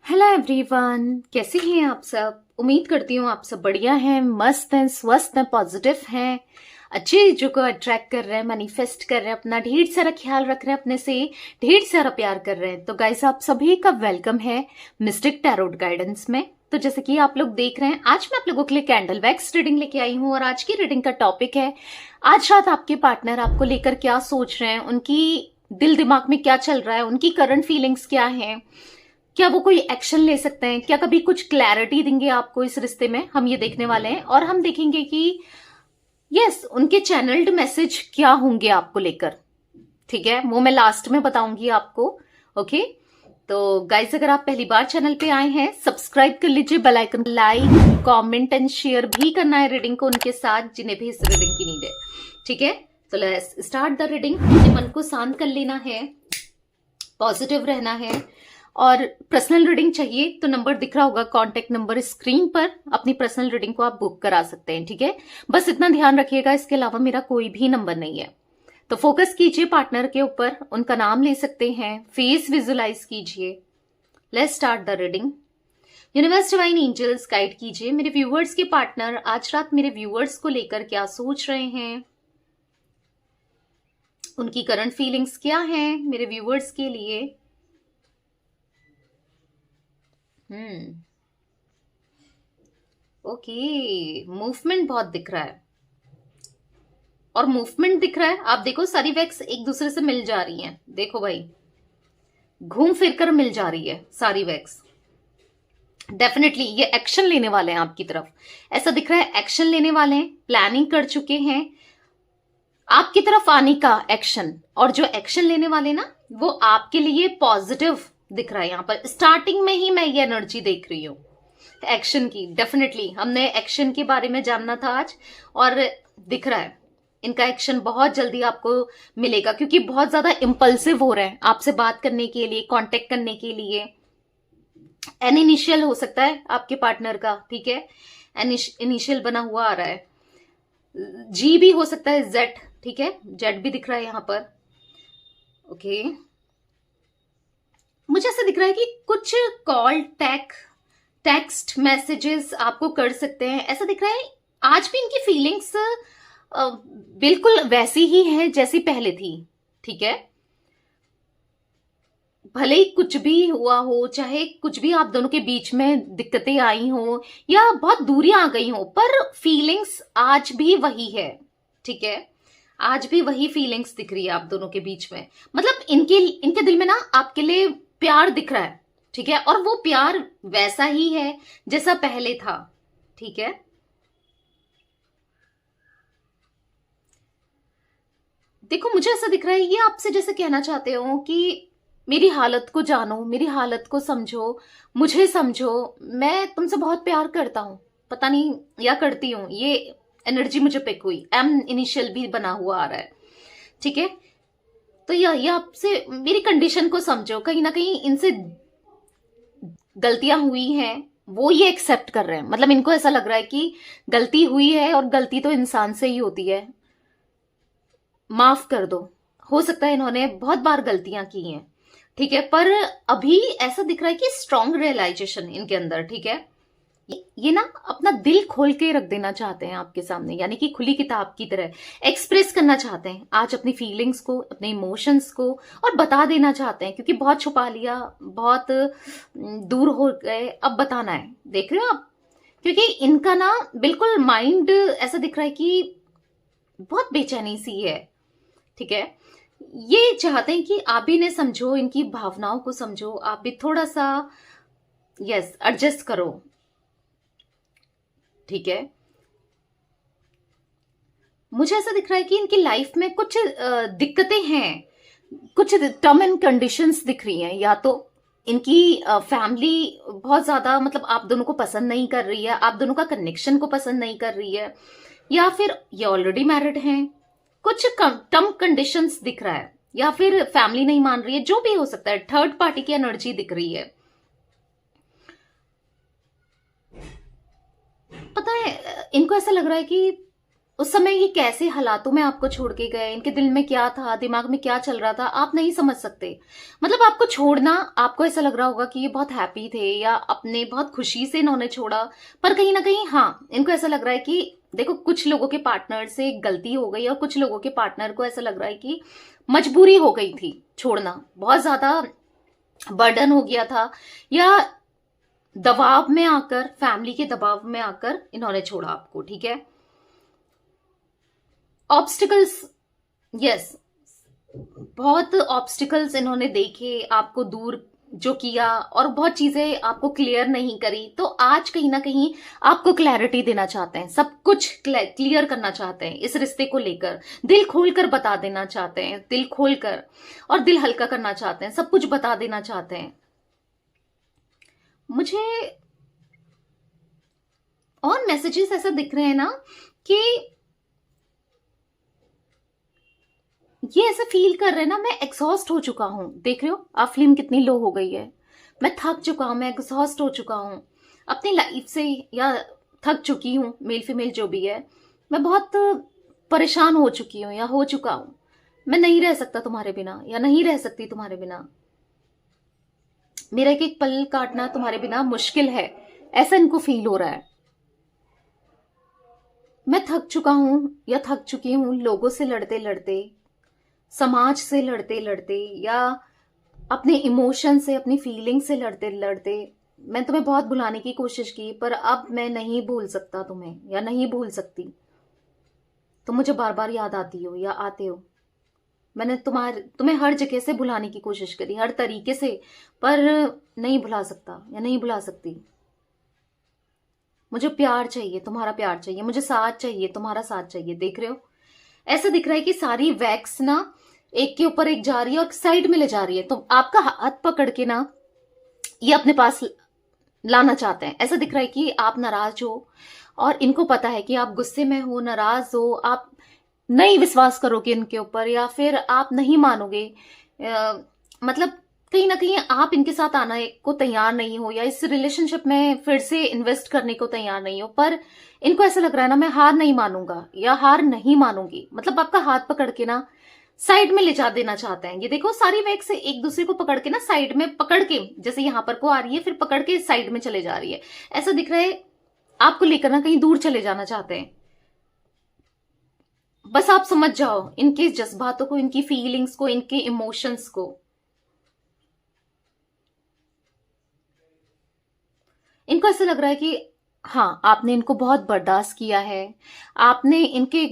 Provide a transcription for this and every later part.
Hello everyone, कैसे हैं आप सब। उम्मीद करती हूँ आप सब बढ़िया हैं, मस्त हैं, स्वस्थ हैं, पॉजिटिव हैं, अच्छी चीजों को अट्रैक्ट कर रहे हैं, मैनिफेस्ट कर रहे हैं, अपना ढेर सारा ख्याल रख रहे हैं, अपने से ढेर सारा प्यार कर रहे हैं। तो गाइस, आप सभी का वेलकम है मिस्टिक टैरोट गाइडेंस में। तो जैसे कि आप लोग देख रहे हैं, आज मैं आप लोगों के लिए कैंडल वैक्स रीडिंग लेके आई हूँ और आज की रीडिंग का टॉपिक है आज रात आपके पार्टनर आपको लेकर क्या सोच रहे हैं, उनकी दिल दिमाग में क्या चल रहा है, उनकी करंट फीलिंग्स क्या है, क्या वो कोई एक्शन ले सकते हैं, क्या कभी कुछ क्लैरिटी देंगे आपको इस रिश्ते में, हम ये देखने वाले हैं। और हम देखेंगे कि यस, उनके चैनल्ड मैसेज क्या होंगे आपको लेकर। ठीक है, वो मैं लास्ट में बताऊंगी आपको। ओके, तो गाइस, अगर आप पहली बार चैनल पे आए हैं, सब्सक्राइब कर लीजिए, bell icon, like, comment and share भी करना है रीडिंग को उनके साथ जिन्हें भी इस रीडिंग की नीड है। ठीक है, तो लेट्स स्टार्ट द रीडिंग। अपने मन को शांत कर लेना है, पॉजिटिव रहना है। और पर्सनल रीडिंग चाहिए तो नंबर दिख रहा होगा, कांटेक्ट नंबर स्क्रीन पर, अपनी पर्सनल रीडिंग को आप बुक करा सकते हैं। ठीक है, बस इतना ध्यान रखिएगा, इसके अलावा मेरा कोई भी नंबर नहीं है। तो फोकस कीजिए पार्टनर के ऊपर, उनका नाम ले सकते हैं, फेस विजुलाइज कीजिए। Let's start the reading. Universe divine angels guide कीजिए मेरे व्यूअर्स के पार्टनर आज रात मेरे व्यूअर्स को लेकर क्या सोच रहे हैं, उनकी करंट फीलिंग्स क्या हैं मेरे व्यूअर्स के लिए। ओके, मूवमेंट बहुत दिख रहा है और मूवमेंट दिख रहा है। आप देखो, सारी वैक्स एक दूसरे से मिल जा रही हैं। देखो भाई, घूम फिर कर मिल जा रही है सारी वैक्स। डेफिनेटली ये एक्शन लेने वाले हैं आपकी तरफ, ऐसा दिख रहा है। एक्शन लेने वाले हैं, प्लानिंग कर चुके हैं आपकी तरफ आने का एक्शन। और जो एक्शन लेने वाले ना, वो आपके लिए पॉजिटिव दिख रहा है। यहां पर स्टार्टिंग में ही मैं ये एनर्जी देख रही हूं एक्शन की। डेफिनेटली हमने एक्शन के बारे में जानना था आज, और दिख रहा है इनका एक्शन बहुत जल्दी आपको मिलेगा, क्योंकि बहुत ज्यादा इंपल्सिव हो रहे हैं आपसे बात करने के लिए, कांटेक्ट करने के लिए। एन इनिशियल हो सकता है आपके पार्टनर का, ठीक है, इनिशियल बना हुआ आ रहा है। जी भी हो सकता है, जेड, ठीक है, जेड भी दिख रहा है यहां पर। ओके, मुझे ऐसा दिख रहा है कि कुछ कॉल, टेक्स्ट मैसेजेस आपको कर सकते हैं, ऐसा दिख रहा है। आज भी इनकी फीलिंग्स बिल्कुल वैसी ही है जैसी पहले थी। ठीक है, भले ही कुछ भी हुआ हो, चाहे कुछ भी आप दोनों के बीच में दिक्कतें आई हो या बहुत दूरियां आ गई हो, पर फीलिंग्स आज भी वही है। ठीक है, आज भी वही फीलिंग्स दिख रही है आप दोनों के बीच में। मतलब इनके दिल में ना आपके लिए प्यार दिख रहा है। ठीक है, और वो प्यार वैसा ही है जैसा पहले था। ठीक है, देखो, मुझे ऐसा दिख रहा है ये आपसे जैसे कहना चाहते हो कि मेरी हालत को जानो, मेरी हालत को समझो, मुझे समझो, मैं तुमसे बहुत प्यार करता हूं, पता नहीं या करती हूं। ये एनर्जी मुझे पिक हुई, एम इनिशियल भी बना हुआ आ रहा है। ठीक है, तो ये आपसे मेरी कंडीशन को समझो। कहीं ना कहीं इनसे गलतियां हुई हैं, वो ये एक्सेप्ट कर रहे हैं। मतलब इनको ऐसा लग रहा है कि गलती हुई है और गलती तो इंसान से ही होती है, माफ कर दो। हो सकता है इन्होंने बहुत बार गलतियां की हैं। ठीक है, पर अभी ऐसा दिख रहा है कि स्ट्रांग रियलाइजेशन इनके अंदर। ठीक है, ये ना अपना दिल खोल के रख देना चाहते हैं आपके सामने, यानी कि खुली किताब की तरह एक्सप्रेस करना चाहते हैं आज अपनी फीलिंग्स को, अपने इमोशंस को, और बता देना चाहते हैं, क्योंकि बहुत छुपा लिया, बहुत दूर हो गए, अब बताना है। देख रहे हो आप, क्योंकि इनका ना बिल्कुल माइंड ऐसा दिख रहा है कि बहुत बेचैनी सी है। ठीक है, ये चाहते हैं कि आप भी इन्हें समझो, इनकी भावनाओं को समझो, आप भी थोड़ा सा यस एडजस्ट करो। ठीक है, मुझे ऐसा दिख रहा है कि इनकी लाइफ में कुछ दिक्कतें हैं, कुछ टर्म एंड कंडीशंस दिख रही हैं। या तो इनकी फैमिली बहुत ज्यादा, मतलब आप दोनों को पसंद नहीं कर रही है, आप दोनों का कनेक्शन को पसंद नहीं कर रही है, या फिर ये ऑलरेडी मैरिड हैं। कुछ टर्म कंडीशंस दिख रहा है, या फिर फैमिली नहीं मान रही है, जो भी हो सकता है। थर्ड पार्टी की एनर्जी दिख रही है। पता है, इनको ऐसा लग रहा है कि उस समय ये कैसे हालातों में आपको छोड़ के गए, इनके दिल में क्या था, दिमाग में क्या चल रहा था, आप नहीं समझ सकते। मतलब आपको छोड़ना, आपको ऐसा लग रहा होगा कि ये बहुत हैप्पी थे या अपने बहुत खुशी से इन्होंने छोड़ा, पर कहीं ना कहीं हाँ, इनको ऐसा लग रहा है कि देखो, कुछ लोगों के पार्टनर से गलती हो गई और कुछ लोगों के पार्टनर को ऐसा लग रहा है कि मजबूरी हो गई थी छोड़ना, बहुत ज्यादा बर्डन हो गया था, या दबाव में आकर, फैमिली के दबाव में आकर इन्होंने छोड़ा आपको। ठीक है, ऑब्स्टिकल्स, यस, बहुत ऑब्स्टिकल्स इन्होंने देखे, आपको दूर जो किया और बहुत चीजें आपको क्लियर नहीं करी, तो आज कहीं ना कहीं आपको क्लैरिटी देना चाहते हैं, सब कुछ क्लियर करना चाहते हैं इस रिश्ते को लेकर, दिल खोलकर बता देना चाहते हैं, दिल खोलकर, और दिल हल्का करना चाहते हैं, सब कुछ बता देना चाहते हैं। मुझे और मैसेजेस ऐसा दिख रहे हैं ना कि ये ऐसा फील कर रहे हैं ना, मैं एग्जॉस्ट हो चुका हूं। देख रहे हो आप, फिल्म कितनी लो हो गई है, मैं थक चुका हूं, मैं एग्जॉस्ट हो चुका हूं अपनी लाइफ से, या थक चुकी हूं, मेल फीमेल जो भी है, मैं बहुत परेशान हो चुकी हूं या हो चुका हूं, मैं नहीं रह सकता तुम्हारे बिना या नहीं रह सकती तुम्हारे बिना, मेरा एक एक पल काटना तुम्हारे बिना मुश्किल है, ऐसा इनको फील हो रहा है। मैं थक चुका हूं या थक चुकी हूं लोगों से लड़ते लड़ते, समाज से लड़ते लड़ते, या अपने इमोशन से, अपनी फीलिंग से लड़ते लड़ते। मैं तुम्हें बहुत भुलाने की कोशिश की, पर अब मैं नहीं भूल सकता तुम्हें या नहीं भूल सकती। तुम मुझे बार बार याद आती हो या आते हो, मैंने तुम्हें हर जगह से भुलाने की कोशिश करी, हर तरीके से, पर नहीं भुला सकता या नहीं भुला सकती। मुझे प्यार चाहिए, तुम्हारा प्यार चाहिए, मुझे साथ चाहिए, तुम्हारा साथ चाहिए। देख रहे हो, ऐसा दिख रहा है कि सारी वैक्स ना एक के ऊपर एक जा रही है और साइड में ले जा रही है, तो आपका हाथ पकड़ के ना ये अपने पास लाना चाहते हैं। ऐसा दिख रहा है कि आप नाराज हो और इनको पता है कि आप गुस्से में हो, नाराज हो, आप नहीं विश्वास करोगे इनके ऊपर, या फिर आप नहीं मानोगे, मतलब कहीं ना कहीं आप इनके साथ आने को तैयार नहीं हो, या इस रिलेशनशिप में फिर से इन्वेस्ट करने को तैयार नहीं हो, पर इनको ऐसा लग रहा है ना, मैं हार नहीं मानूंगा या हार नहीं मानूंगी। मतलब आपका हाथ पकड़ के ना साइड में ले जा देना चाहते हैं। ये देखो, सारी वैक्स से एक दूसरे को पकड़ के ना साइड में पकड़ के, जैसे यहां पर को आ रही है फिर पकड़ के साइड में चले जा रही है, ऐसा दिख रहा है आपको लेकर ना कहीं दूर चले जाना चाहते हैं। बस आप समझ जाओ इनके जज्बातों को, इनकी फीलिंग्स को, इनके इमोशंस को। इनको ऐसा लग रहा है कि हाँ, आपने इनको बहुत बर्दाश्त किया है, आपने इनके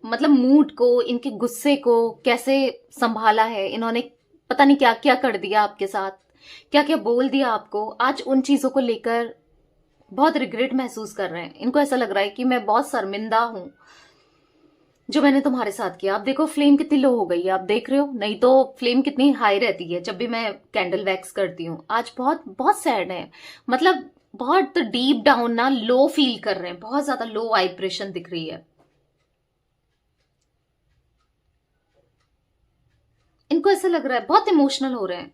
मतलब मूड को, इनके गुस्से को कैसे संभाला है, इन्होंने पता नहीं क्या क्या कर दिया आपके साथ, क्या क्या बोल दिया आपको, आज उन चीजों को लेकर बहुत रिग्रेट महसूस कर रहे हैं। इनको ऐसा लग रहा है कि मैं बहुत शर्मिंदा हूं जो मैंने तुम्हारे साथ किया। आप देखो फ्लेम कितनी लो हो गई है, आप देख रहे हो, नहीं तो फ्लेम कितनी हाई रहती है जब भी मैं कैंडल वैक्स करती हूँ। आज बहुत बहुत सैड है, मतलब बहुत डीप डाउन ना लो फील कर रहे हैं, बहुत ज्यादा लो वाइब्रेशन दिख रही है। इनको ऐसा लग रहा है बहुत इमोशनल हो रहे हैं।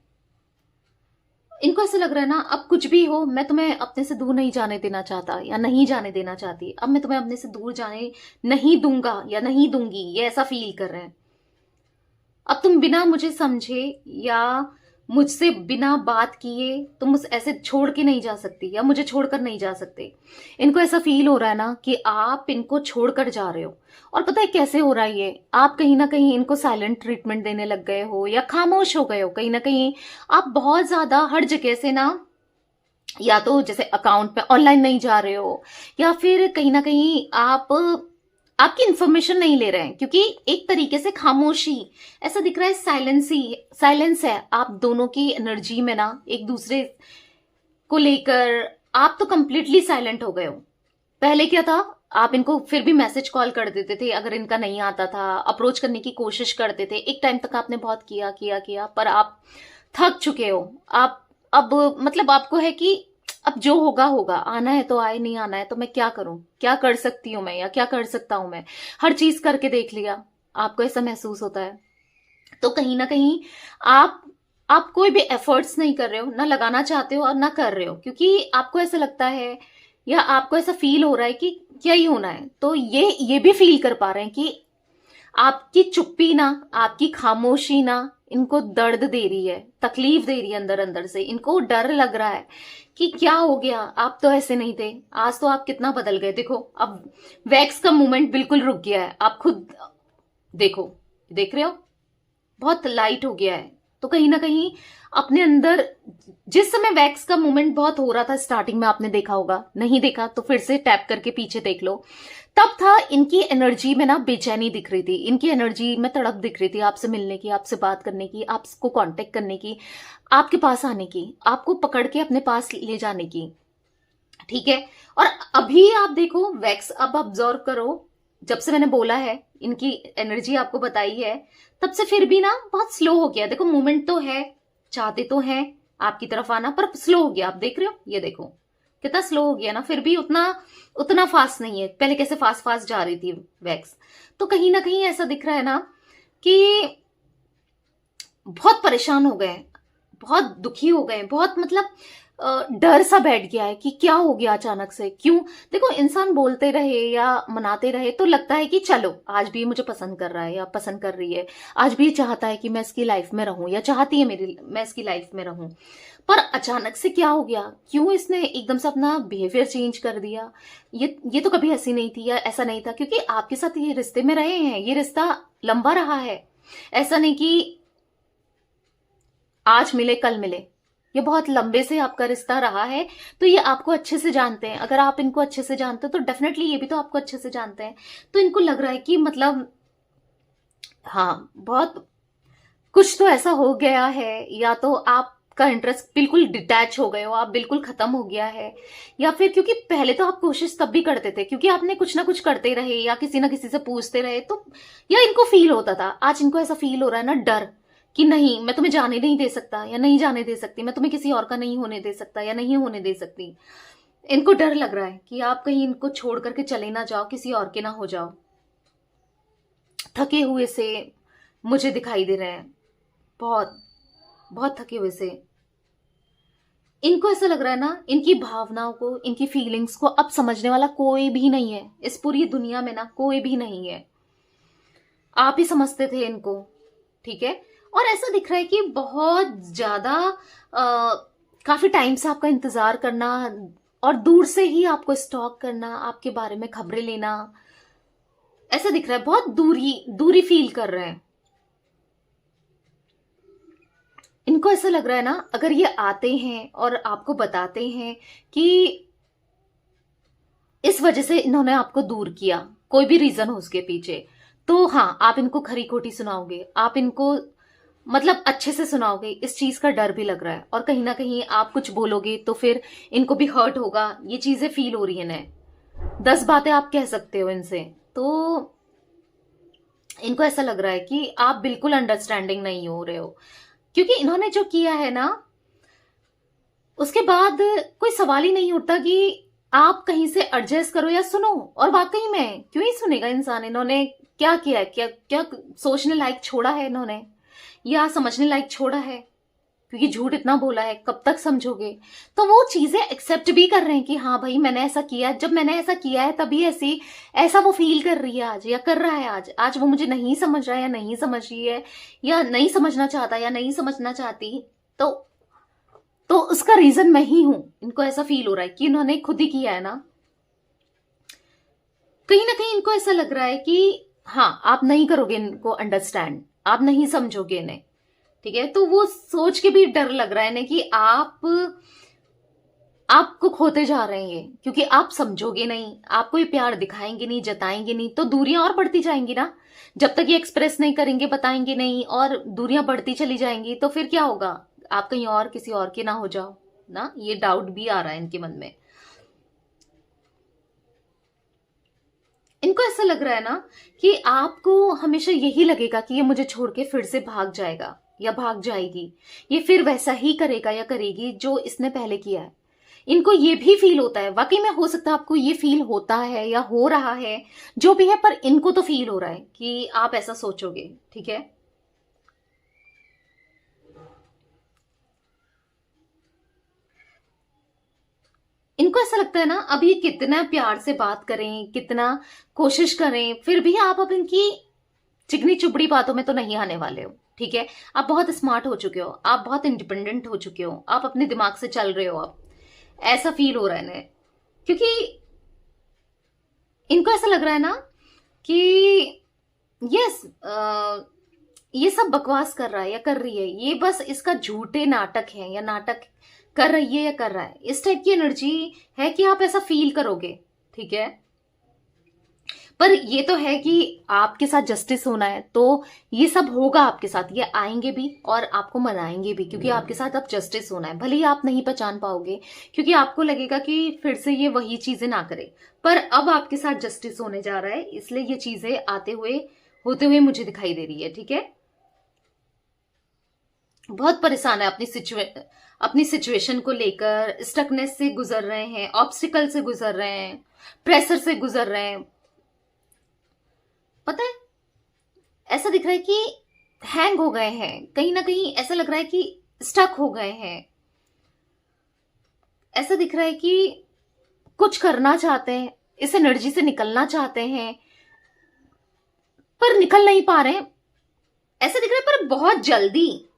इनको ऐसा लग रहा है ना, अब कुछ भी हो मैं तुम्हें अपने से दूर नहीं जाने देना चाहता या नहीं जाने देना चाहती, अब मैं तुम्हें अपने से दूर जाने नहीं दूंगा या नहीं दूंगी, ये ऐसा फील कर रहे हैं। अब तुम बिना मुझे समझे या मुझसे बिना बात किए तुम मुझ ऐसे छोड़ के नहीं जा सकती या मुझे छोड़कर नहीं जा सकते। इनको ऐसा फील हो रहा है ना कि आप इनको छोड़कर जा रहे हो। और पता है कैसे हो रहा है ये, आप कहीं ना कहीं इनको साइलेंट ट्रीटमेंट देने लग गए हो या खामोश हो गए हो। कहीं ना कहीं आप बहुत ज्यादा हर जगह से ना, या तो जैसे अकाउंट पे ऑनलाइन नहीं जा रहे हो, या फिर कहीं ना कहीं आप आपकी इंफॉर्मेशन नहीं ले रहे हैं, क्योंकि एक तरीके से खामोशी, ऐसा दिख रहा है साइलेंस है आप दोनों की एनर्जी में ना, एक दूसरे को लेकर आप तो कंप्लीटली साइलेंट हो गए हो। पहले क्या था, आप इनको फिर भी मैसेज कॉल कर देते थे, अगर इनका नहीं आता था अप्रोच करने की कोशिश करते थे, एक टाइम तक आपने बहुत किया किया किया, पर आप थक चुके हो। आप अब मतलब आपको है कि अब जो होगा होगा, आना है तो आए, नहीं आना है तो मैं क्या करूं, क्या कर सकती हूं मैं या क्या कर सकता हूं मैं, हर चीज करके देख लिया। आपको ऐसा महसूस होता है, तो कहीं ना कहीं आप कोई भी एफर्ट्स नहीं कर रहे हो, ना लगाना चाहते हो और ना कर रहे हो, क्योंकि आपको ऐसा लगता है या आपको ऐसा फील हो रहा है कि क्या ही होना है, तो ये भी फील कर पा रहे हैं कि आपकी चुप्पी ना, आपकी खामोशी ना इनको दर्द दे रही है, तकलीफ दे रही है अंदर अंदर से। इनको डर लग रहा है कि क्या हो गया, आप तो ऐसे नहीं थे, आज तो आप कितना बदल गए। देखो अब वैक्स का मूवमेंट बिल्कुल रुक गया है, आप खुद देखो, देख रहे हो बहुत लाइट हो गया है। तो कहीं ना कहीं अपने अंदर, जिस समय वैक्स का मूवमेंट बहुत हो रहा था स्टार्टिंग में, आपने देखा होगा, नहीं देखा तो फिर से टैप करके पीछे देख लो, तब था इनकी एनर्जी में ना बेचैनी दिख रही थी, इनकी एनर्जी में तड़प दिख रही थी, आपसे मिलने की, आपसे बात करने की, आपको कांटेक्ट करने की, आपके पास आने की, आपको पकड़ के अपने पास ले जाने की। ठीक है। और अभी आप देखो वैक्स, अब ऑब्जर्व करो, जब से मैंने बोला है, इनकी एनर्जी आपको बताई है, तब से फिर भी ना बहुत स्लो हो गया। देखो मूवमेंट तो है, चाहते तो हैं आपकी तरफ आना, पर स्लो हो गया। आप देख रहे हो, ये देखो कितना स्लो हो गया ना, फिर भी उतना उतना फास्ट नहीं है। पहले कैसे फास्ट फास्ट जा रही थी वैक्स। तो कहीं ना कहीं ऐसा दिख रहा है ना कि बहुत परेशान हो गए, बहुत दुखी हो गए, बहुत मतलब डर सा बैठ गया है कि क्या हो गया अचानक से, क्यों। देखो इंसान बोलते रहे या मनाते रहे तो लगता है कि चलो आज भी मुझे पसंद कर रहा है या पसंद कर रही है, आज भी चाहता है कि मैं इसकी लाइफ में रहूं या चाहती है मैं इसकी लाइफ में रहूं। पर अचानक से क्या हो गया, क्यों इसने एकदम से अपना बिहेवियर चेंज कर दिया। ये तो कभी ऐसी नहीं थी या ऐसा नहीं था, क्योंकि आपके साथ ये रिश्ते में रहे हैं, ये रिश्ता लंबा रहा है। ऐसा नहीं कि आज मिले कल मिले, ये बहुत लंबे से आपका रिश्ता रहा है। तो ये आपको अच्छे से जानते हैं, अगर आप इनको अच्छे से जानते हो तो डेफिनेटली ये भी तो आपको अच्छे से जानते हैं। तो इनको लग रहा है कि मतलब हाँ, बहुत कुछ तो ऐसा हो गया है, या तो आपका इंटरेस्ट बिल्कुल डिटैच हो गए हो, आप बिल्कुल खत्म हो गया है, या फिर क्योंकि पहले तो आप कोशिश तब भी करते थे क्योंकि आपने कुछ ना कुछ करते रहे या किसी ना किसी से पूछते रहे, तो या इनको फील होता था। आज इनको ऐसा फील हो रहा है ना, डर, कि नहीं मैं तुम्हें जाने नहीं दे सकता या नहीं जाने दे सकती, मैं तुम्हें किसी और का नहीं होने दे सकता या नहीं होने दे सकती। इनको डर लग रहा है कि आप कहीं इनको छोड़ करके चले ना जाओ, किसी और के ना हो जाओ। थके हुए से मुझे दिखाई दे रहे हैं, बहुत बहुत थके हुए से। इनको ऐसा लग रहा है ना, इनकी भावनाओं को, इनकी फीलिंग्स को अब समझने वाला कोई भी नहीं है इस पूरी दुनिया में ना, कोई भी नहीं है। आप ही समझते थे इनको। ठीक है। और ऐसा दिख रहा है कि बहुत ज्यादा काफी टाइम से आपका इंतजार करना और दूर से ही आपको स्टॉक करना, आपके बारे में खबरें लेना, ऐसा दिख रहा है। बहुत दूरी दूरी फील कर रहे हैं। इनको ऐसा लग रहा है ना, अगर ये आते हैं और आपको बताते हैं कि इस वजह से इन्होंने आपको दूर किया, कोई भी रीजन हो उसके पीछे, तो हाँ आप इनको खरी खोटी सुनाओगे, आप इनको मतलब अच्छे से सुनाओगे, इस चीज का डर भी लग रहा है। और कहीं ना कहीं आप कुछ बोलोगे तो फिर इनको भी हर्ट होगा, ये चीजें फील हो रही है इन्हें। 10 बातें आप कह सकते हो इनसे, तो इनको ऐसा लग रहा है कि आप बिल्कुल अंडरस्टैंडिंग नहीं हो रहे हो, क्योंकि इन्होंने जो किया है ना, उसके बाद कोई सवाल ही नहीं उठता कि आप कहीं से एडजस्ट करो या सुनो। और वाकई में क्यों ही सुनेगा इंसान। इन्होंने क्या किया है, क्या क्या सोचने लायक छोड़ा है इन्होंने, या समझने लायक छोड़ा है, क्योंकि झूठ इतना बोला है, कब तक समझोगे। तो वो चीजें एक्सेप्ट भी कर रहे हैं कि हाँ भाई मैंने ऐसा किया, जब मैंने ऐसा किया है तभी ऐसी ऐसा वो फील कर रही है आज, या कर रहा है आज। आज वो मुझे नहीं समझ रहा है या नहीं समझ रही है, या नहीं समझना चाहता या नहीं समझना चाहती, तो उसका रीजन मैं ही हूं। इनको ऐसा फील हो रहा है कि इन्होंने खुद ही किया है ना। कहीं ना कहीं इनको ऐसा लग रहा है कि हाँ आप नहीं करोगे इनको अंडरस्टैंड, आप नहीं समझोगे इन्हें। ठीक है। तो वो सोच के भी डर लग रहा है ना कि आपको खोते जा रहे हैं, क्योंकि आप समझोगे नहीं, आपको ये प्यार दिखाएंगे नहीं, जताएंगे नहीं, तो दूरियां और बढ़ती जाएंगी ना। जब तक ये एक्सप्रेस नहीं करेंगे, बताएंगे नहीं, और दूरियां बढ़ती चली जाएंगी, तो फिर क्या होगा, आप कहीं और किसी और के ना हो जाओ ना। ये डाउट भी आ रहा है इनके मन में। इनको ऐसा लग रहा है ना कि आपको हमेशा यही लगेगा कि ये मुझे छोड़ के फिर से भाग जाएगा या भाग जाएगी, ये फिर वैसा ही करेगा या करेगी जो इसने पहले किया है। इनको ये भी फील होता है, वाकई में हो सकता है आपको ये फील होता है या हो रहा है, जो भी है, पर इनको तो फील हो रहा है कि आप ऐसा सोचोगे। ठीक है। इनको ऐसा लगता है ना, अब ये कितना प्यार से बात करें, कितना कोशिश करें, फिर भी आप अब इनकी चिकनी चुपड़ी बातों में तो नहीं आने वाले हो। ठीक है, आप बहुत स्मार्ट हो चुके हो, आप बहुत इंडिपेंडेंट हो चुके हो, आप अपने दिमाग से चल रहे हो, अब ऐसा फील हो रहा है इन्हें। क्योंकि इनको ऐसा लग रहा है ना कि यस, ये सब बकवास कर रहा है या कर रही है, ये बस इसका झूठे नाटक है, या नाटक कर रही है या कर रहा है, इस टाइप की एनर्जी है कि आप ऐसा फील करोगे। ठीक है, पर ये तो है कि आपके साथ जस्टिस होना है, तो ये सब होगा आपके साथ, ये आएंगे भी और आपको मनाएंगे भी, क्योंकि आपके साथ अब जस्टिस होना है। भले ही आप नहीं पहचान पाओगे, क्योंकि आपको लगेगा कि फिर से ये वही चीजें ना करे, पर अब आपके साथ जस्टिस होने जा रहा है, इसलिए ये चीजें आते हुए होते हुए मुझे दिखाई दे रही है। ठीक है, बहुत परेशान है अपनी सिचुएशन को लेकर, स्टकनेस से गुजर रहे हैं, ऑब्स्टिकल से गुजर रहे हैं, प्रेशर से गुजर रहे हैं। पता है, ऐसा दिख रहा है कि हैंग हो गए हैं, कहीं ना कहीं ऐसा लग रहा है कि स्टक हो गए हैं। ऐसा दिख रहा है कि कुछ करना चाहते हैं, इस एनर्जी से निकलना चाहते हैं, पर निकल नहीं पा रहे हैं। ऐसा दिख रहा है, पर बहुत जल्दी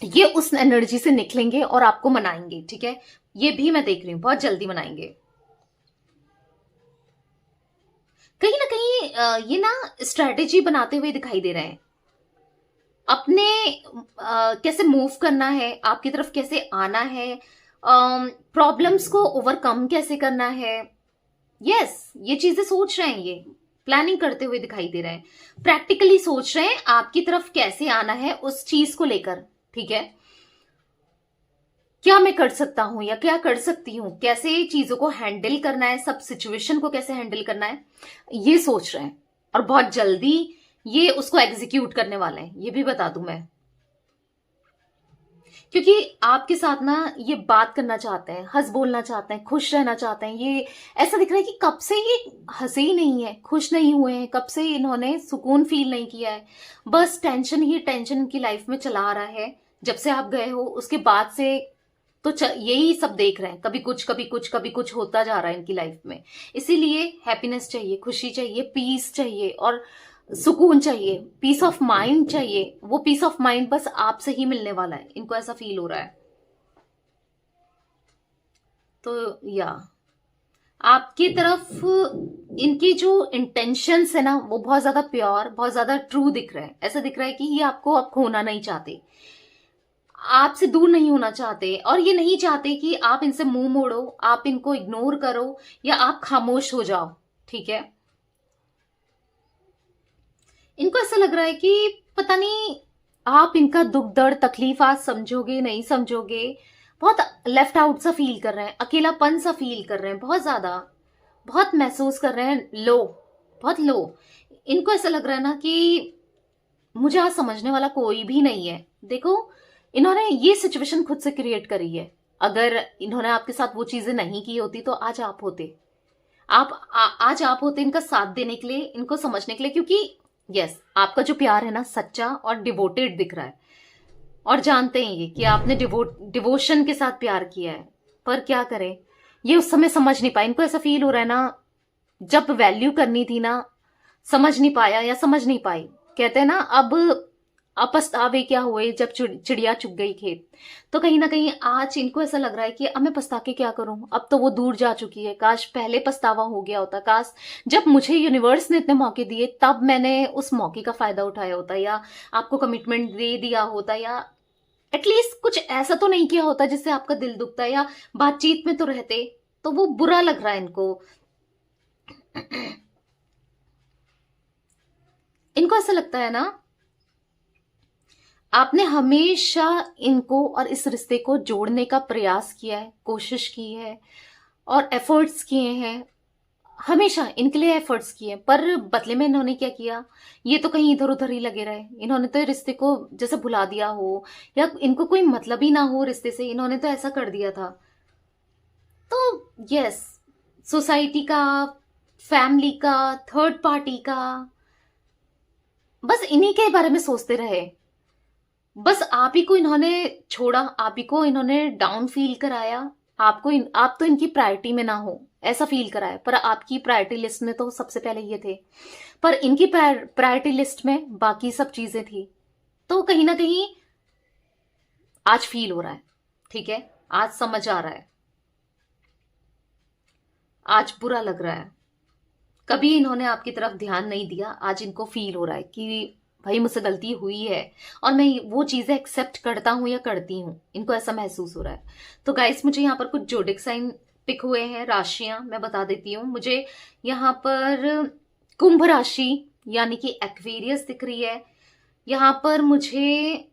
ये उस एनर्जी से निकलेंगे और आपको मनाएंगे। ठीक है, ये भी मैं देख रही हूं, बहुत जल्दी मनाएंगे। कहीं ना कहीं ये ना स्ट्रेटेजी बनाते हुए दिखाई दे रहे हैं, अपने कैसे मूव करना है, आपकी तरफ कैसे आना है, प्रॉब्लम्स को ओवरकम कैसे करना है। यस, ये चीजें सोच रहे हैं, ये प्लानिंग करते हुए दिखाई दे रहे हैं, प्रैक्टिकली सोच रहे हैं आपकी तरफ कैसे आना है उस चीज को लेकर। ठीक है, क्या मैं कर सकता हूं या क्या कर सकती हूं, कैसे चीजों को हैंडल करना है, सब सिचुएशन को कैसे हैंडल करना है, ये सोच रहे हैं। और बहुत जल्दी ये उसको एग्जीक्यूट करने वाले हैं, ये भी बता दूं मैं, क्योंकि आपके साथ ना ये बात करना चाहते हैं, हंस बोलना चाहते हैं, खुश रहना चाहते हैं। ये ऐसा दिख रहा है कि कब से ये हंसे ही नहीं है, खुश नहीं हुए हैं, कब से इन्होंने सुकून फील नहीं किया है, बस टेंशन ही टेंशन इनकी लाइफ में चला आ रहा है। जब से आप गए हो उसके बाद से तो यही सब देख रहे हैं, कभी कुछ कभी कुछ कभी कुछ होता जा रहा है इनकी लाइफ में। इसीलिए हैप्पीनेस चाहिए, खुशी चाहिए, पीस चाहिए और सुकून चाहिए, पीस ऑफ माइंड चाहिए। वो पीस ऑफ माइंड बस आपसे ही मिलने वाला है, इनको ऐसा फील हो रहा है। तो या आपकी तरफ इनकी जो इंटेंशंस है ना, वो बहुत ज्यादा प्योर, बहुत ज्यादा ट्रू दिख रहे हैं। ऐसा दिख रहा है कि ये आपको अब खोना नहीं चाहते, आपसे दूर नहीं होना चाहते, और ये नहीं चाहते कि आप इनसे मुंह मोड़ो, आप इनको इग्नोर करो या आप खामोश हो जाओ। ठीक है, इनको ऐसा लग रहा है कि पता नहीं आप इनका दुख दर्द तकलीफ आज समझोगे नहीं समझोगे, बहुत लेफ्ट आउट सा फील कर रहे हैं, अकेलापन सा फील कर रहे हैं, बहुत ज्यादा, बहुत महसूस कर रहे हैं लो, बहुत लो। इनको ऐसा लग रहा है ना कि मुझे आज समझने वाला कोई भी नहीं है। देखो, इन्होंने ये सिचुएशन खुद से क्रिएट करी है। अगर इन्होंने आपके साथ वो चीजें नहीं की होती तो आज आप होते, आज आप होते इनका साथ देने के लिए, इनको समझने के लिए। क्योंकि यस, आपका जो प्यार है ना सच्चा और डिवोटेड दिख रहा है, और जानते हैं ये कि आपने डिवोशन के साथ प्यार किया है। पर क्या करें, ये उस समय समझ नहीं पाए। इनको ऐसा फील हो रहा है ना, जब वैल्यू करनी थी ना, समझ नहीं पाया या समझ नहीं पाई। कहते हैं ना, अब पछतावे क्या हुए जब चिड़िया चुग गई खेत। तो कहीं ना कहीं आज इनको ऐसा लग रहा है कि अब मैं पछता के क्या करूं, अब तो वो दूर जा चुकी है, काश पहले पछतावा हो गया होता, काश जब मुझे यूनिवर्स ने इतने मौके दिए तब मैंने उस मौके का फायदा उठाया होता, या आपको कमिटमेंट दे दिया होता, या एटलीस्ट कुछ ऐसा तो नहीं किया होता जिससे आपका दिल दुखता, या बातचीत में तो रहते। तो वो बुरा लग रहा है इनको। इनको ऐसा लगता है ना, आपने हमेशा इनको और इस रिश्ते को जोड़ने का प्रयास किया है, कोशिश की है और एफर्ट्स किए हैं, हमेशा इनके लिए एफर्ट्स किए, पर बदले में इन्होंने क्या किया, ये तो कहीं इधर उधर ही लगे रहे। इन्होंने तो रिश्ते को जैसे भुला दिया हो, या इनको कोई मतलब ही ना हो रिश्ते से, इन्होंने तो ऐसा कर दिया था। तो यस, सोसाइटी का, फैमिली का, थर्ड पार्टी का, बस इन्हीं के बारे में सोचते रहे। बस आप ही को इन्होंने छोड़ा, आप ही को इन्होंने डाउन फील कराया, आप तो इनकी प्रायोरिटी में ना हो ऐसा फील करा है, पर आपकी प्रायोरिटी लिस्ट में तो सबसे पहले ये थे, पर इनकी प्रायोरिटी लिस्ट में बाकी सब चीजें थी। तो कहीं ना कहीं आज फील हो रहा है, ठीक है, आज समझ आ रहा है, आज बुरा लग रहा है। कभी इन्होंने आपकी तरफ ध्यान नहीं दिया, आज इनको फील हो रहा है कि भाई मुझसे गलती हुई है और मैं वो चीजें एक्सेप्ट करता हूं या करती हूं, इनको ऐसा महसूस हो रहा है। तो गाइस मुझे यहाँ पर कुछ जोडिक साइन पिक हुए हैं, राशियां मैं बता देती हूँ। मुझे यहाँ पर कुंभ राशि यानी कि एक्वेरियस दिख रही है, यहाँ पर मुझे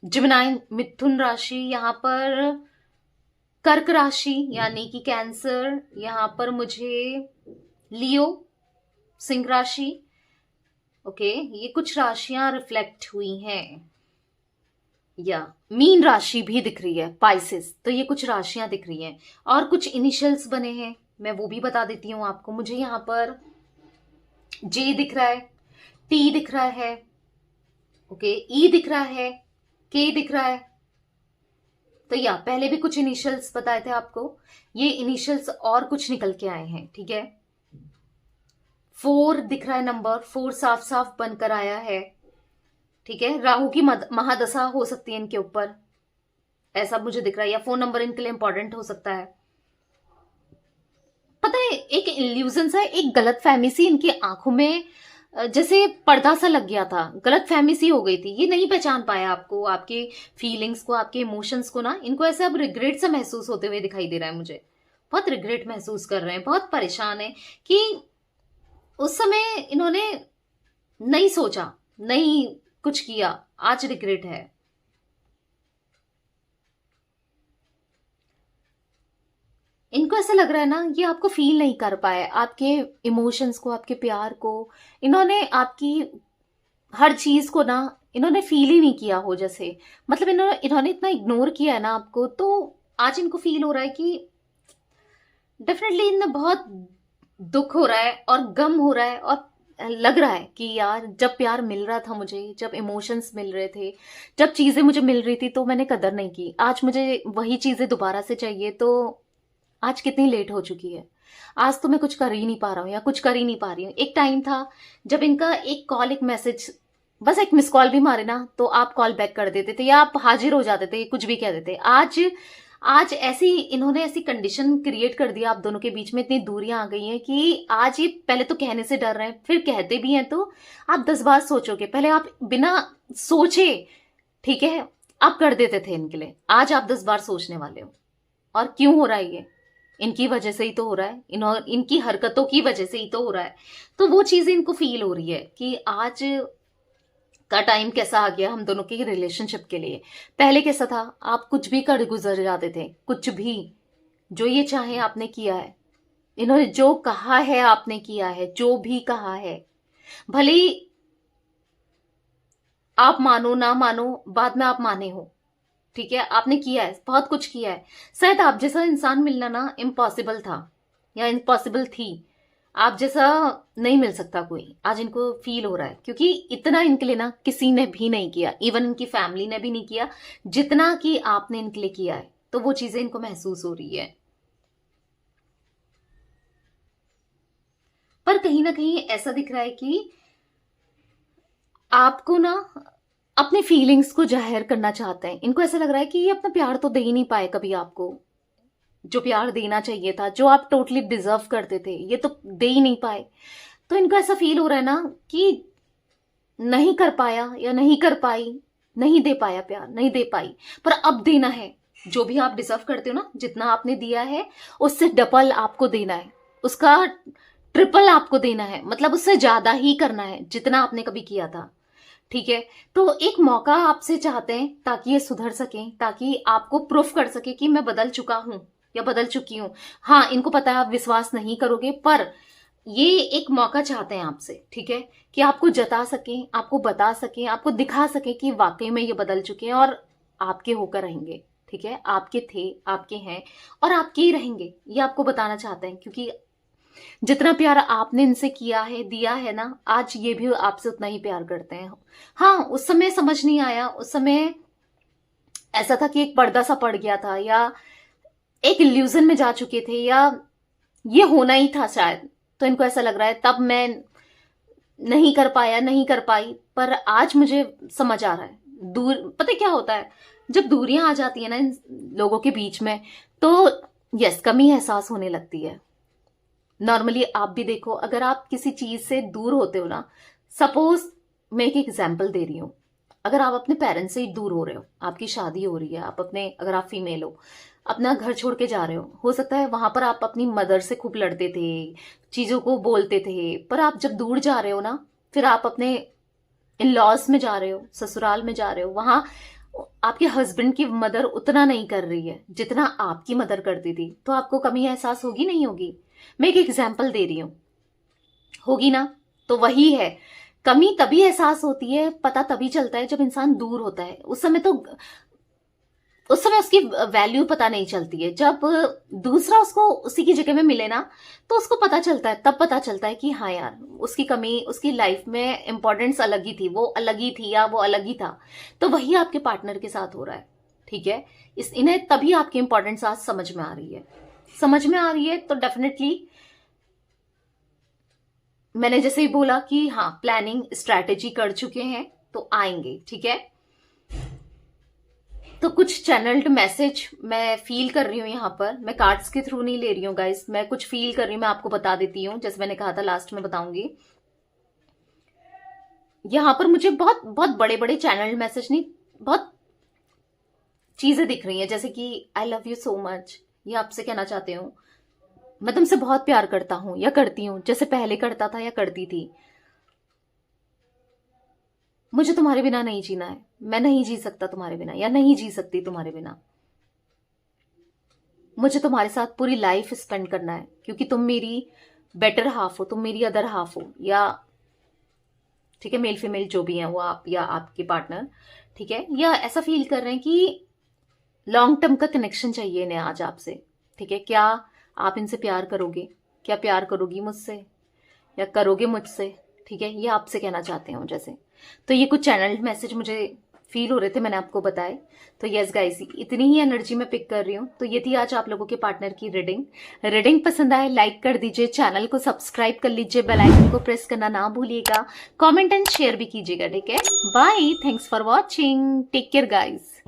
जिमिनाई मिथुन राशि, यहाँ पर कर्क राशि यानी कि कैंसर, यहाँ पर मुझे लियो सिंह राशि। ओके, ये कुछ राशियां रिफ्लेक्ट हुई हैं, या मीन राशि भी दिख रही है, पाइसेस। तो ये कुछ राशियां दिख रही हैं और कुछ इनिशियल्स बने हैं, मैं वो भी बता देती हूँ आपको। मुझे यहाँ पर जे दिख रहा है, टी दिख रहा है, ओके, ई दिख रहा है, के दिख रहा है। तो या पहले भी कुछ इनिशियल्स बताए थे आपको, ये इनिशियल्स और कुछ निकल के आए हैं, ठीक है। 4 दिख रहा है, नंबर 4 साफ साफ बनकर आया है, ठीक है। राहु की महादशा हो सकती है इनके ऊपर, ऐसा मुझे दिख रहा है, या फोन नंबर इनके लिए इंपॉर्टेंट हो सकता है। पता है, एक इल्यूजन सा, एक गलत फहमी सी इनकी आंखों में जैसे पर्दा सा लग गया था, गलत फहमी सी हो गई थी, ये नहीं पहचान पाया आपको, आपके फीलिंग्स को, आपके इमोशंस को ना। इनको ऐसा अब रिग्रेट सा महसूस होते हुए दिखाई दे रहा है मुझे, बहुत रिग्रेट महसूस कर रहे हैं, बहुत परेशान है कि उस समय इन्होंने नहीं सोचा, नहीं कुछ किया, आज रिग्रेट है। इनको ऐसा लग रहा है ना, ये आपको फील नहीं कर पाए, आपके इमोशंस को, आपके प्यार को। इन्होंने आपकी हर चीज को ना, इन्होंने फील ही नहीं किया हो, जैसे मतलब इन्होंने इतना इग्नोर किया है ना आपको। तो आज इनको फील हो रहा है कि डेफिनेटली इन्हें बहुत दुख हो रहा है और गम हो रहा है, और लग रहा है कि यार जब प्यार मिल रहा था मुझे, जब इमोशंस मिल रहे थे, जब चीजें मुझे मिल रही थी, तो मैंने कदर नहीं की। आज मुझे वही चीजें दोबारा से चाहिए, तो आज कितनी लेट हो चुकी है। आज तो मैं कुछ कर ही नहीं पा रहा हूँ या कुछ कर ही नहीं पा रही हूँ। एक टाइम था जब इनका एक कॉल, एक मैसेज, बस एक मिस कॉल भी मारे ना तो आप कॉल बैक कर देते थे या आप हाजिर हो जाते थे, कुछ भी कह देते। आज ऐसी इन्होंने ऐसी कंडीशन क्रिएट कर दिया आप दोनों के बीच में, इतनी दूरियां आ गई हैं कि आज ये पहले तो कहने से डर रहे हैं, फिर कहते भी हैं तो आप 10 बार सोचोगे। पहले आप बिना सोचे, ठीक है, आप कर देते थे इनके लिए, आज आप 10 बार सोचने वाले हो। और क्यों हो रहा है ये? इनकी वजह से ही तो हो रहा है, इनकी हरकतों की वजह से ही तो हो रहा है। तो वो चीजें इनको फील हो रही है कि आज का टाइम कैसा आ गया हम दोनों के रिलेशनशिप के लिए। पहले कैसा था, आप कुछ भी कर गुजर जाते थे, कुछ भी, जो ये चाहे आपने किया है, इन्होंने जो कहा है आपने किया है, जो भी कहा है, भले ही आप मानो ना मानो, बाद में आप माने हो, ठीक है, आपने किया है, बहुत कुछ किया है। शायद आप जैसा इंसान मिलना ना इम्पॉसिबल था या इम्पॉसिबल थी, आप जैसा नहीं मिल सकता कोई। आज इनको फील हो रहा है क्योंकि इतना इनके लिए ना किसी ने भी नहीं किया, इवन इनकी फैमिली ने भी नहीं किया जितना कि आपने इनके लिए किया है। तो वो चीजें इनको महसूस हो रही है। पर कहीं ना कहीं ऐसा दिख रहा है कि आपको ना अपने फीलिंग्स को जाहिर करना चाहते हैं। इनको ऐसा लग रहा है कि ये अपना प्यार तो दे ही नहीं पाए कभी आपको, जो प्यार देना चाहिए था, जो आप टोटली डिजर्व करते थे, ये तो दे ही नहीं पाए। तो इनको ऐसा फील हो रहा है ना कि नहीं कर पाया या नहीं कर पाई, नहीं दे पाया प्यार, नहीं दे पाई, पर अब देना है। जो भी आप डिजर्व करते हो ना, जितना आपने दिया है उससे डबल आपको देना है, उसका ट्रिपल आपको देना है, मतलब उससे ज्यादा ही करना है जितना आपने कभी किया था, ठीक है। तो एक मौका आपसे चाहते हैं ताकि ये सुधर सकें, ताकि आपको प्रूफ कर सके कि मैं बदल चुका हूं या बदल चुकी हूं। हाँ, इनको पता है आप विश्वास नहीं करोगे, पर ये एक मौका चाहते हैं आपसे, ठीक है, कि आपको जता सकें, आपको बता सकें, आपको दिखा सकें कि वाकई में ये बदल चुके हैं और आपके होकर रहेंगे, ठीक है, आपके थे, आपके हैं और आपके ही रहेंगे, ये आपको बताना चाहते हैं। क्योंकि जितना प्यार आपने इनसे किया है, दिया है ना, आज ये भी आपसे उतना ही प्यार करते हैं। हाँ, उस समय समझ नहीं आया, उस समय ऐसा था कि एक पर्दा सा पड़ गया था, या एक इल्यूजन में जा चुके थे, या ये होना ही था शायद, तो इनको ऐसा लग रहा है तब मैं नहीं कर पाया, नहीं कर पाई, पर आज मुझे समझ आ रहा है। दूर, पता है क्या होता है, जब दूरियां आ जाती है ना इन लोगों के बीच में, तो यस, कमी एहसास होने लगती है। नॉर्मली आप भी देखो, अगर आप किसी चीज से दूर होते हो ना, सपोज मैं एक एग्जाम्पल दे रही हूं, अगर आप अपने पेरेंट्स से दूर हो रहे हो, आपकी शादी हो रही है, आप अपने, अगर आप फीमेल हो, अपना घर छोड़ के जा रहे हो सकता है वहां पर आप अपनी मदर से खूब लड़ते थे, चीजों को बोलते थे, पर आप जब दूर जा रहे हो ना, फिर आप अपने इन लॉज में जा रहे हो, ससुराल में जा रहे हो, वहां आपके हस्बैंड की मदर उतना नहीं कर रही है जितना आपकी मदर करती थी, तो आपको कमी एहसास होगी, नहीं होगी? मैं एक एग्जाम्पल दे रही हूं, होगी ना? तो वही है, कमी तभी एहसास होती है, पता तभी चलता है जब इंसान दूर होता है। उस समय उसकी वैल्यू पता नहीं चलती है। जब दूसरा उसको उसी की जगह में मिले ना, तो उसको पता चलता है, तब पता चलता है कि हाँ यार, उसकी कमी, उसकी लाइफ में इंपॉर्टेंस अलग ही थी, वो अलग ही थी, या वो अलग ही था। तो वही आपके पार्टनर के साथ हो रहा है, ठीक है? इन्हें तभी आपकी इंपॉर्टेंस आज समझ में आ रही है। समझ में आ रही है तो डेफिनेटली, मैंने जैसे ही बोला कि हाँ, प्लानिंग स्ट्रैटेजी कर चुके हैं, तो आएंगे, ठीक है? तो कुछ चैनल्ड मैसेज मैं फील कर रही हूँ यहाँ पर, मैं कार्ड्स के थ्रू नहीं ले रही हूँ गाइस, मैं कुछ फील कर रही हूँ, मैं आपको बता देती हूँ, जैसे मैंने कहा था लास्ट में बताऊंगी। यहाँ पर मुझे बहुत बहुत बड़े बड़े चैनल्ड मैसेज नहीं, बहुत चीजें दिख रही हैं, जैसे कि I love you so much, ये आपसे कहना चाहते हो, मैं तुमसे बहुत प्यार करता हूं या करती हूं, जैसे पहले करता था या करती थी। मुझे तुम्हारे बिना नहीं जीना है, मैं नहीं जी सकता तुम्हारे बिना, या नहीं जी सकती तुम्हारे बिना। मुझे तुम्हारे साथ पूरी लाइफ स्पेंड करना है, क्योंकि तुम मेरी बेटर हाफ हो, तुम मेरी अदर हाफ हो, या ठीक है, मेल फीमेल जो भी है वो, आप या आपके पार्टनर, ठीक है? या ऐसा फील कर रहे हैं कि लॉन्ग टर्म का कनेक्शन चाहिए इन्हें आज आपसे, ठीक है? क्या आप इनसे प्यार करोगे? क्या प्यार करोगी मुझसे, या करोगे मुझसे? ठीक है, ये आपसे कहना चाहते हो जैसे। तो ये कुछ चैनल मैसेज मुझे फील हो रहे थे, मैंने आपको बताए। तो यस गाइस, इतनी ही एनर्जी मैं पिक कर रही हूँ। तो ये थी आज आप लोगों के पार्टनर की रीडिंग पसंद आए लाइक कर दीजिए, चैनल को सब्सक्राइब कर लीजिए, बेल आइकन को प्रेस करना ना भूलिएगा, कमेंट एंड शेयर भी कीजिएगा, ठीक है? Bye, thanks for watching, take care guys.